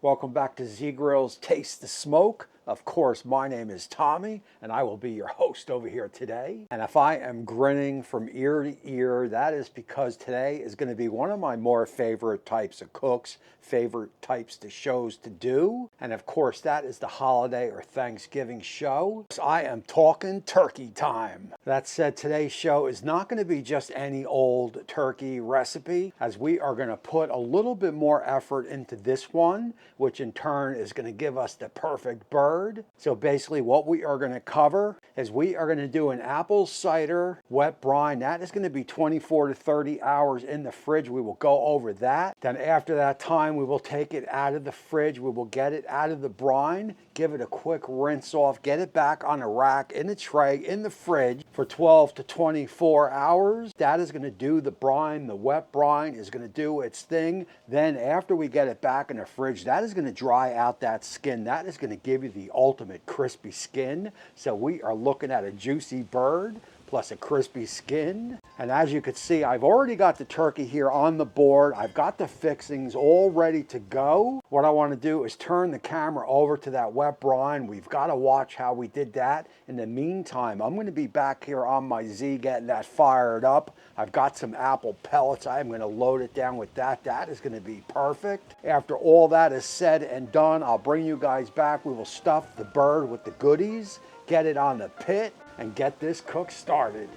Welcome back to Z-Grill's Taste the Smoke. Of course, my name is Tommy, and I will be your host over here today. And if I am grinning from ear to ear, that is because today is going to be one of my more favorite types of cooks, favorite types of shows to do. And of course, that is the holiday or Thanksgiving show. So I am talking turkey time. That said, today's show is not going to be just any old turkey recipe, as we are going to put a little bit more effort into this one, which in turn is going to give us the perfect bird. So basically what we are going to cover is we are going to do an apple cider wet brine. That is going to be 24 to 30 hours in the fridge. We will go over that. Then after that time, we will take it out of the fridge. We will get it out of the brine, give it a quick rinse off, get it back on a rack in a tray in the fridge for 12 to 24 hours. That is going to do the brine. The wet brine is going to do its thing. Then after we get it back in the fridge, that is going to dry out that skin. That is going to give you the ultimate crispy skin. So we are looking at a juicy bird plus a crispy skin. And as you can see, I've already got the turkey here on the board. I've got the fixings all ready to go. What I want to do is turn the camera over to that wet brine. We've got to watch how we did that. In the meantime, I'm going to be back here on my Z getting that fired up. I've got some apple pellets. I'm going to load it down with that. That is going to be perfect. After all that is said and done, I'll bring you guys back. We will stuff the bird with the goodies, get it on the pit, and get this cook started.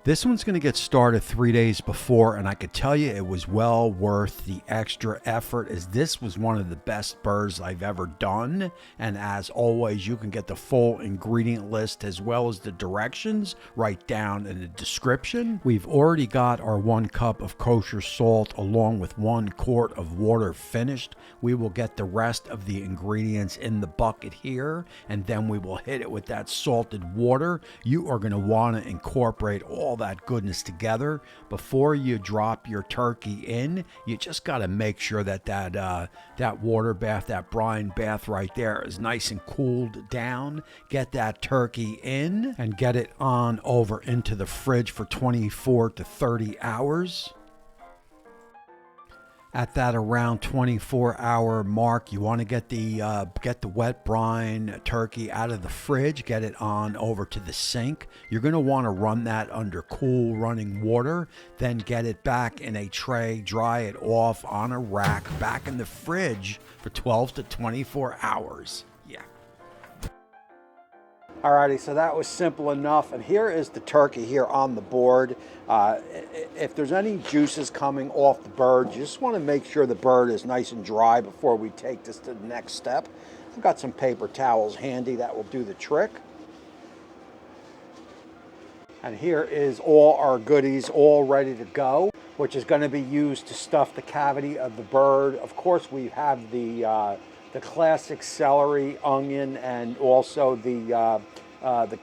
This one's going to get started 3 days before, and I could tell you it was well worth the extra effort, as this was one of the best birds I've ever done. And as always, you can get the full ingredient list as well as the directions right down in the description. We've already got our 1 cup of kosher salt along with 1 quart of water finished. We will get the rest of the ingredients in the bucket here, and then we will hit it with that salted water. You are going to want to incorporate all that goodness together before you drop your turkey in. You just got to make sure that that water bath, that brine bath right there, is nice and cooled down. Get that turkey in and get it on over into the fridge for 24 to 30 hours. At that around 24-hour mark, you want to get the wet brine turkey out of the fridge, get it on over to the sink. You're going to want to run that under cool running water, then get it back in a tray, dry it off on a rack, back in the fridge for 12 to 24 hours. Yeah. Alrighty, so that was simple enough, and here is the turkey here on the board. If there's any juices coming off the bird, you just want to make sure the bird is nice and dry before we take this to the next step. I've got some paper towels handy that will do the trick. And here is all our goodies all ready to go, which is going to be used to stuff the cavity of the bird. Of course, we have the classic celery, onion, and also the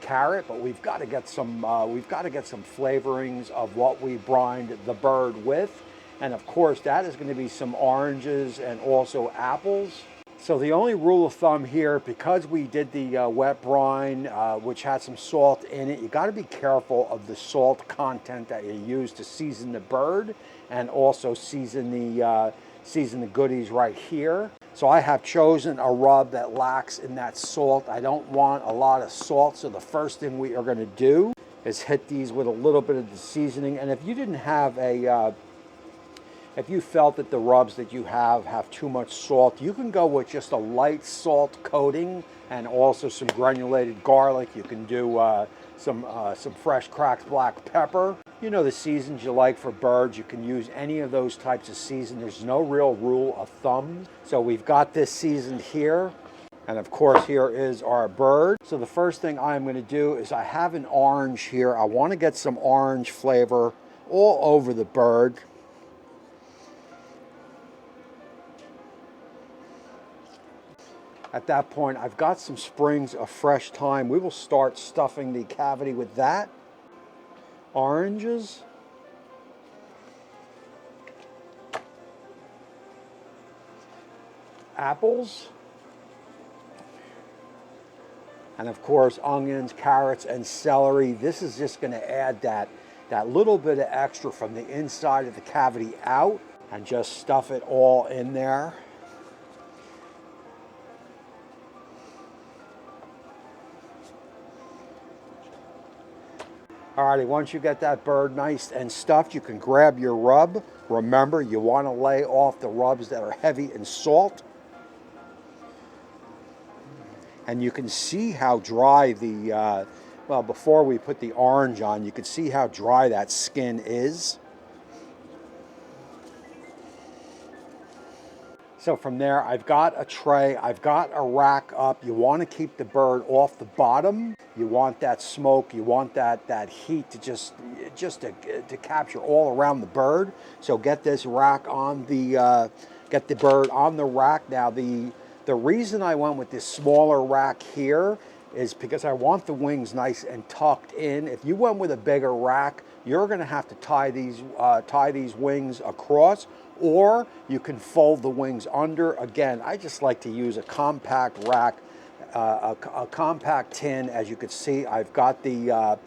carrot, but we've got to get some flavorings of what we brined the bird with, and of course that is going to be some oranges and also apples. So the only rule of thumb here, because we did the wet brine, which had some salt in it, you got to be careful of the salt content that you use to season the bird, and also season the goodies right here. So I have chosen a rub that lacks in that salt. I don't want a lot of salt, so the first thing we are going to do is hit these with a little bit of the seasoning. And if you didn't have if you felt that the rubs that you have too much salt, you can go with just a light salt coating and also some granulated garlic. You can do some fresh cracked black pepper. You know the seasons you like for birds. You can use any of those types of season. There's no real rule of thumb. So we've got this seasoned here. And of course, here is our bird. So the first thing I'm going to do is I have an orange here. I want to get some orange flavor all over the bird. At that point, I've got some sprigs of fresh thyme. We will start stuffing the cavity with that. Oranges. Apples. And of course, onions, carrots, and celery. This is just going to add that little bit of extra from the inside of the cavity out, and just stuff it all in there. Alrighty, once you get that bird nice and stuffed, you can grab your rub. Remember, you want to lay off the rubs that are heavy in salt. And you can see how dry the, well, before we put the orange on, you can see how dry that skin is. So from there, I've got a tray, I've got a rack up. You want to keep the bird off the bottom. You want that smoke, you want that heat to just to capture all around the bird. So get this rack on the, get the bird on the rack. Now the reason I went with this smaller rack here is because I want the wings nice and tucked in. If you went with a bigger rack, you're going to have to tie these wings across, or you can fold the wings under. Again, I just like to use a compact rack, a compact tin. As you can see, I've got the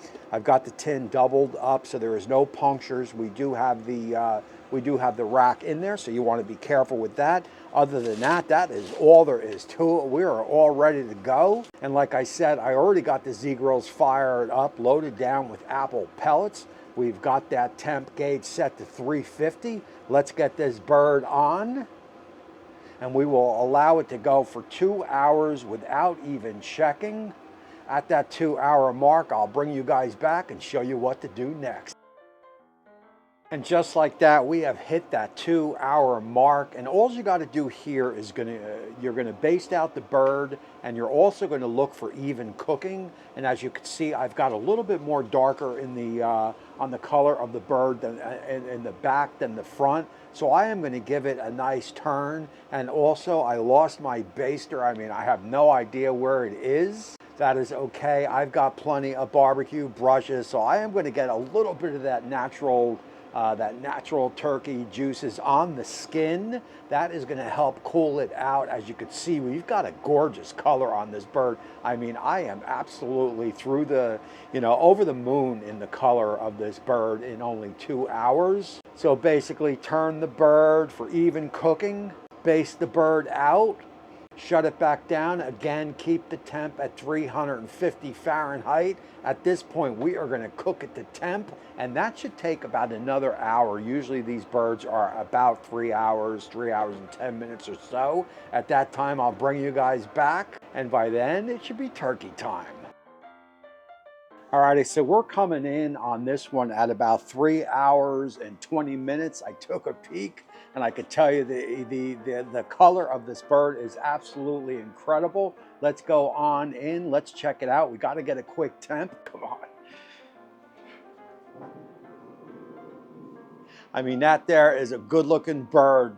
tin doubled up, so there is no punctures. We do have the rack in there, so you want to be careful with that. Other than that, that is all there is to it. We are all ready to go. And like I said, I already got the Z-Grills fired up, loaded down with apple pellets. We've got that temp gauge set to 350. Let's get this bird on, and we will allow it to go for 2 hours without even checking. At that 2-hour mark, I'll bring you guys back and show you what to do next. And just like that, we have hit that 2-hour mark. And all you got to do here is you're gonna baste out the bird, and you're also going to look for even cooking. And as you can see, I've got a little bit more darker in the on the color of the bird than in the back than the front. So I am going to give it a nice turn. And also, I lost my baster. I mean, I have no idea where it is. That is okay. I've got plenty of barbecue brushes, so I am going to get a little bit of that natural turkey juices on the skin. That is going to help cool it out. As you can see, we've got a gorgeous color on this bird. I mean, I am absolutely through the, over the moon in the color of this bird in only 2 hours. So basically, turn the bird for even cooking, baste the bird out, shut it back down. Again, keep the temp at 350 Fahrenheit. At this point, we are going to cook at the temp, and that should take about another hour. Usually these birds are about 3 hours, 3 hours and 10 minutes or so. At that time, I'll bring you guys back, and by then, it should be turkey time. Alrighty, so we're coming in on this one at about 3 hours and 20 minutes. I took a peek, and I could tell you the color of this bird is absolutely incredible. Let's go on in. Let's check it out. We got to get a quick temp. Come on. I mean, that there is a good-looking bird.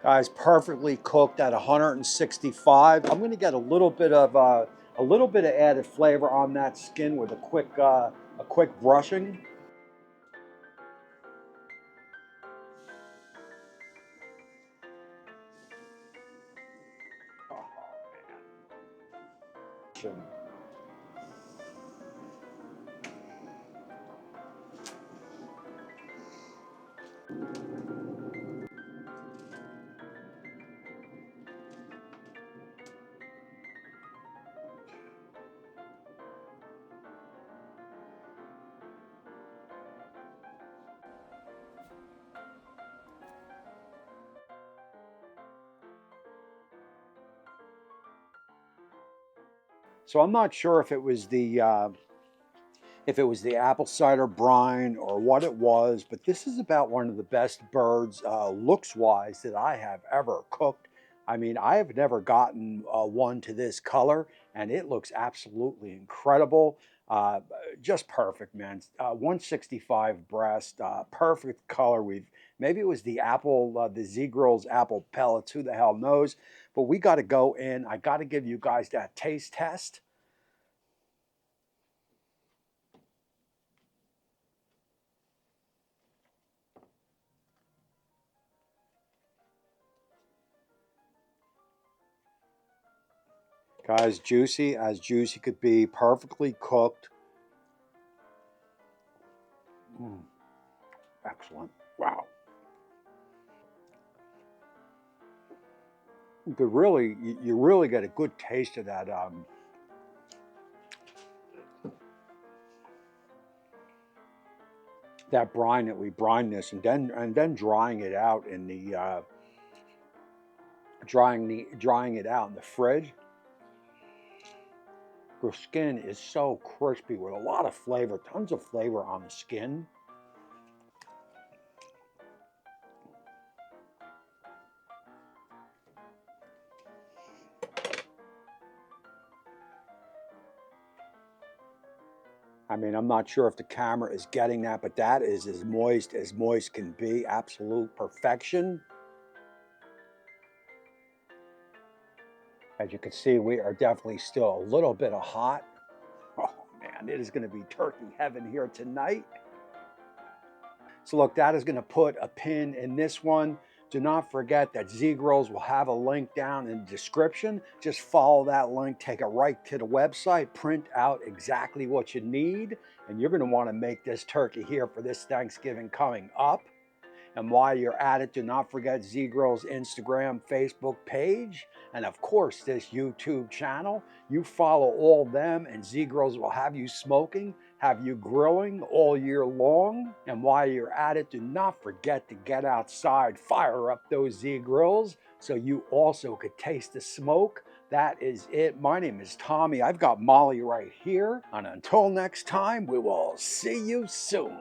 Guys, perfectly cooked at 165. I'm going to get a little bit of added flavor on that skin with a quick brushing. Oh, man. So I'm not sure if it was the apple cider brine or what it was, but this is about one of the best birds looks wise that I have ever cooked. I mean, I have never gotten one to this color, and it looks absolutely incredible. Just perfect, man. 165 breast, perfect color. Maybe it was the Z-Grills apple pellets. Who the hell knows? But we got to go in. I got to give you guys that taste test. Guys, juicy as juicy could be, perfectly cooked. Excellent. Wow. You could really, you really get a good taste of that that brine that we brine this, and then drying it out in the drying it out in the fridge. The skin is so crispy with a lot of flavor, tons of flavor on the skin. I mean, I'm not sure if the camera is getting that, but that is as moist can be. Absolute perfection. As you can see, we are definitely still a little bit of hot. Oh man, it is going to be turkey heaven here tonight. So look, that is going to put a pin in this one. Do not forget that Z-Grills will have a link down in the description. Just follow that link, take it right to the website, print out exactly what you need, and you're going to want to make this turkey here for this Thanksgiving coming up. And while you're at it, do not forget Z-Grill's Instagram, Facebook page, and of course this YouTube channel. You follow all of them and Z-Grills will have you smoking, have you grilling all year long. And while you're at it, do not forget to get outside, fire up those Z-Grills so you also could taste the smoke. That is it. My name is Tommy. I've got Molly right here. And until next time, we will see you soon.